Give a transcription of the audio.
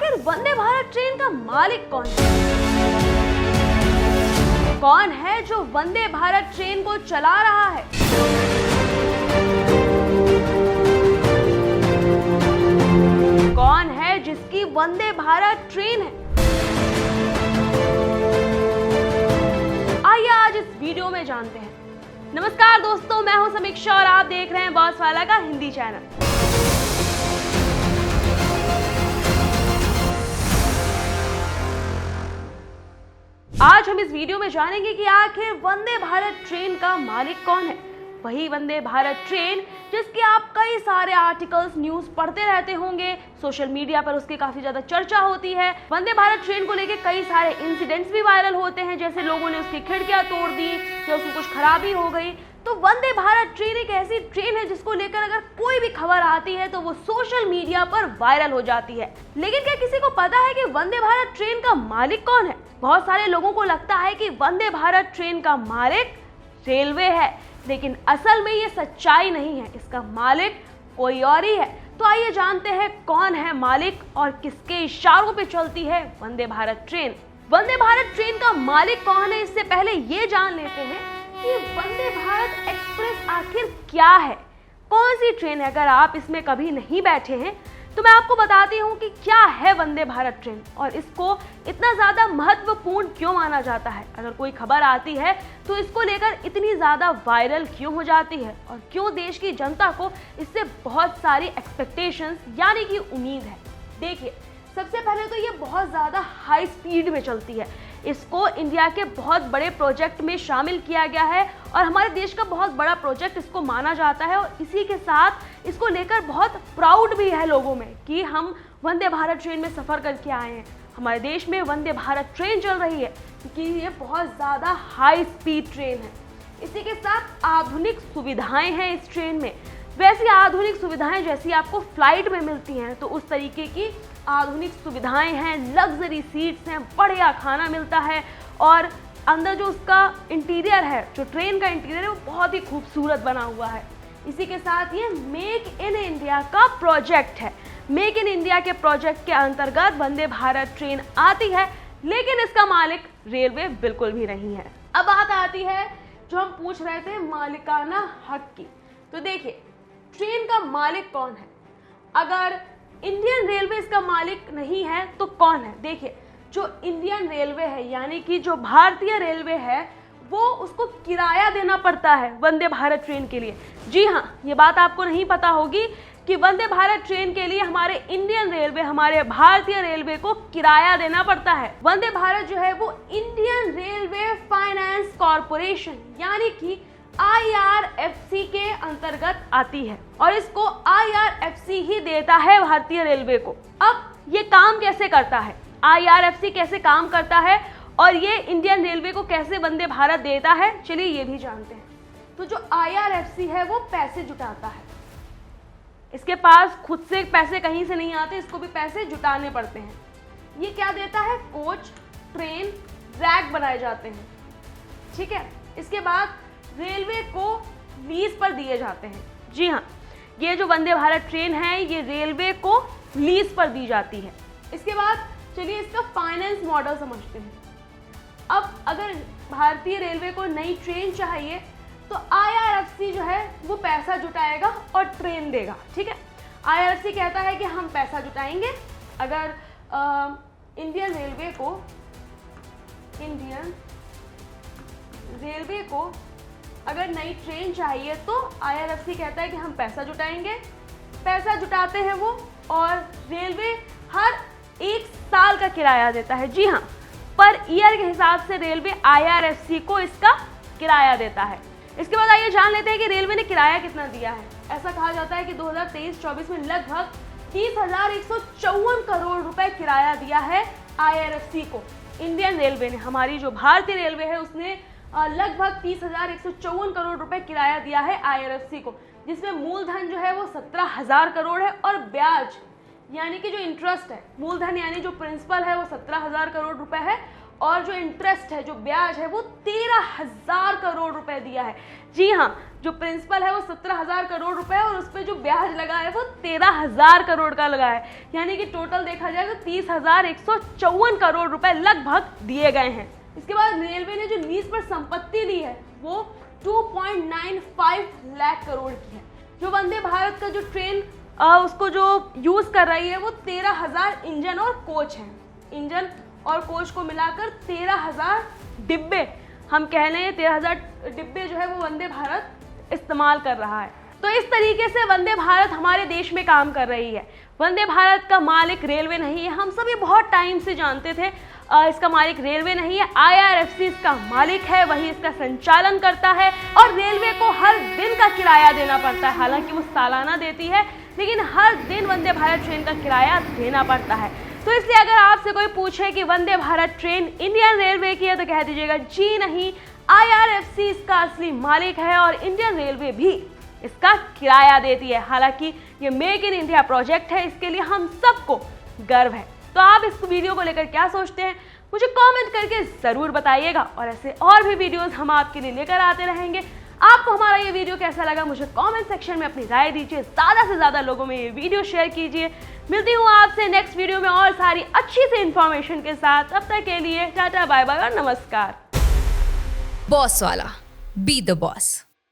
आखिर वंदे भारत ट्रेन का मालिक कौन है? कौन है जो वंदे भारत ट्रेन को चला रहा है? कौन है जिसकी वंदे भारत ट्रेन है? आइए आज इस वीडियो में जानते हैं। नमस्कार दोस्तों, मैं हूं समीक्षा और आप देख रहे हैं बॉस वाला का हिंदी चैनल। आज हम इस वीडियो में जानेंगे कि आखिर वंदे भारत ट्रेन का मालिक कौन है। वही वंदे भारत ट्रेन जिसकी आप कई सारे आर्टिकल्स, न्यूज पढ़ते रहते होंगे, सोशल मीडिया पर उसकी काफी ज्यादा चर्चा होती है। वंदे भारत ट्रेन को लेकर कई सारे इंसिडेंट्स भी वायरल होते हैं, जैसे लोगों ने उसकी खिड़कियां तोड़ दी या उसमें कुछ खराबी हो गई। तो वंदे भारत ट्रेन एक ऐसी ट्रेन है जिसको लेकर अगर कोई भी खबर आती है तो वो सोशल मीडिया पर वायरल हो जाती है। लेकिन क्या किसी को पता है कि वंदे भारत ट्रेन का मालिक कौन है? बहुत सारे लोगों को लगता है कि वंदे भारत ट्रेन का मालिक रेलवे है, लेकिन असल में ये सच्चाई नहीं है। इसका मालिक कोई और ही है। तो आइए जानते हैं कौन है मालिक और किसके इशारों पे चलती है वंदे भारत ट्रेन। वंदे भारत ट्रेन का मालिक कौन है, इससे पहले ये जान लेते हैं कि वंदे भारत एक्सप्रेस आखिर क्या है, कौन सी ट्रेन है। अगर आप इसमें कभी नहीं बैठे हैं तो मैं आपको बताती हूँ कि क्या है वंदे भारत ट्रेन और इसको इतना ज़्यादा महत्वपूर्ण क्यों माना जाता है। अगर कोई खबर आती है तो इसको लेकर इतनी ज़्यादा वायरल क्यों हो जाती है और क्यों देश की जनता को इससे बहुत सारी एक्सपेक्टेशंस यानी कि उम्मीद है। देखिए, सबसे पहले तो ये बहुत ज़्यादा हाई स्पीड में चलती है। इसको इंडिया के बहुत बड़े प्रोजेक्ट में शामिल किया गया है और हमारे देश का बहुत बड़ा प्रोजेक्ट इसको माना जाता है और इसी के साथ इसको लेकर बहुत प्राउड भी है लोगों में कि हम वंदे भारत ट्रेन में सफ़र करके आए हैं। हमारे देश में वंदे भारत ट्रेन चल रही है क्योंकि ये बहुत ज़्यादा हाई स्पीड ट्रेन है। इसी के साथ आधुनिक सुविधाएँ हैं इस ट्रेन में। वैसी आधुनिक सुविधाएं जैसी आपको फ्लाइट में मिलती हैं तो उस तरीके की आधुनिक सुविधाएं हैं, लग्जरी सीट्स हैं, बढ़िया खाना मिलता है और अंदर जो उसका इंटीरियर है, जो ट्रेन का इंटीरियर है, वो बहुत ही खूबसूरत बना हुआ है। इसी के साथ ये मेक इन इंडिया का प्रोजेक्ट है। मेक इन इंडिया के प्रोजेक्ट के अंतर्गत वंदे भारत ट्रेन आती है, लेकिन इसका मालिक रेलवे बिल्कुल भी नहीं है। अब बात आती है जो हम पूछ रहे थे मालिकाना हक की। तो देखिए, ट्रेन का मालिक कौन है? अगर इंडियन रेलवे इसका मालिक नहीं है तो कौन है? देखिए, जो इंडियन रेलवे है यानी कि जो भारतीय रेलवे है वो उसको किराया देना पड़ता है वंदे भारत ट्रेन के लिए। जी हाँ, ये बात आपको नहीं पता होगी कि वंदे भारत ट्रेन के लिए हमारे इंडियन रेलवे, हमारे भारतीय रेलवे को किराया देना पड़ता है। वंदे भारत जो है वो इंडियन रेलवे फाइनेंस कॉरपोरेशन यानी कि IRFC के अंतर्गत आती है और इसको IRFC ही देता है भारतीय रेलवे को। अब ये काम कैसे करता है, IRFC कैसे काम करता है और ये इंडियन रेलवे को कैसे वंदे भारत देता है, चलिए ये भी जानते हैं। तो जो IRFC है वो पैसे जुटाता है। इसके पास खुद से पैसे कहीं से नहीं आते, इसको भी पैसे जुटाने पड़ते हैं। ये क्या देता है? कोच, ट्रेन, रैक बनाए जाते हैं। ठीक है, इसके बाद रेलवे को लीज पर दिए जाते हैं। जी हाँ, ये जो वंदे भारत ट्रेन है ये रेलवे को लीज पर दी जाती है। इसके बाद चलिए इसका फाइनेंस मॉडल समझते हैं। अब अगर भारतीय रेलवे को नई ट्रेन चाहिए तो IRFC जो है वो पैसा जुटाएगा और ट्रेन देगा। ठीक है, IRFC कहता है कि हम पैसा जुटाएंगे। अगर इंडियन रेलवे को अगर नई ट्रेन चाहिए तो IRFC कहता है कि हम पैसा जुटाएंगे। पैसा जुटाते हैं वो और रेलवे हर 1 साल का किराया देता है। जी हाँ, पर ईयर के हिसाब से रेलवे IRFC को इसका किराया देता है। इसके बाद आइए जान लेते हैं कि रेलवे ने किराया कितना दिया है। ऐसा कहा जाता है कि 2023-24 में लगभग 30,154 करोड़ रुपए किराया दिया है IRFC को। इंडियन रेलवे ने, हमारी जो भारतीय रेलवे है, उसने लगभग 30,154 करोड़ रुपए किराया दिया है IRFC को, जिसमें मूलधन जो है वो 17,000 करोड़ है और ब्याज यानी कि जो इंटरेस्ट है, मूलधन यानी जो प्रिंसिपल है वो 17,000 करोड़ रुपए है और जो इंटरेस्ट है, जो ब्याज है, वो 13,000 करोड़ रुपए दिया है। जी हाँ, जो प्रिंसिपल है वो 17,000 करोड़ रुपए और उस पर जो ब्याज लगा है वो 13,000 करोड़ का लगा है। यानी कि टोटल देखा जाए तो 30,154 करोड़ रुपए लगभग दिए गए हैं। इसके बाद रेलवे ने जो लीज पर संपत्ति ली है वो 2.95 लाख करोड़ की है। जो वंदे भारत का जो ट्रेन उसको जो यूज कर रही है वो 13,000 इंजन और कोच हैं। इंजन और कोच को मिलाकर 13,000 डिब्बे, हम कह लें 13,000 डिब्बे जो है वो वंदे भारत इस्तेमाल कर रहा है। तो इस तरीके से वंदे भारत हमारे देश में काम कर रही है। वंदे भारत का मालिक रेलवे नहीं है, हम सभी बहुत टाइम से जानते थे। इसका मालिक रेलवे नहीं है, IRFC इसका मालिक है, वही इसका संचालन करता है और रेलवे को हर दिन का किराया देना पड़ता है। हालांकि वो सालाना देती है, लेकिन हर दिन वंदे भारत ट्रेन का किराया देना पड़ता है। तो इसलिए अगर आपसे कोई पूछे कि Vande Bharat train Indian railway की है तो कह दीजिएगा जी नहीं, IRFC इसका असली मालिक है और इंडियन रेलवे भी इसका किराया देती है। हालांकि ये मेक इन इंडिया प्रोजेक्ट है, इसके लिए हम सबको गर्व है। तो आप इस वीडियो को लेकर क्या सोचते हैं, मुझे कमेंट करके ज़रूर बताइएगा और ऐसे और भी वीडियोस हम आपके लिए लेकर आते रहेंगे। आपको हमारा ये वीडियो कैसा लगा मुझे कमेंट सेक्शन में अपनी राय दीजिए, ज़्यादा से ज़्यादा लोगों में ये वीडियो शेयर कीजिए। मिलती हूँ आपसे नेक्स्ट वीडियो में और सारी अच्छी सी इन्फॉर्मेशन के साथ। तब तक के लिए टाटा बाय बाय और नमस्कार। बॉस वाला, बी द बॉस।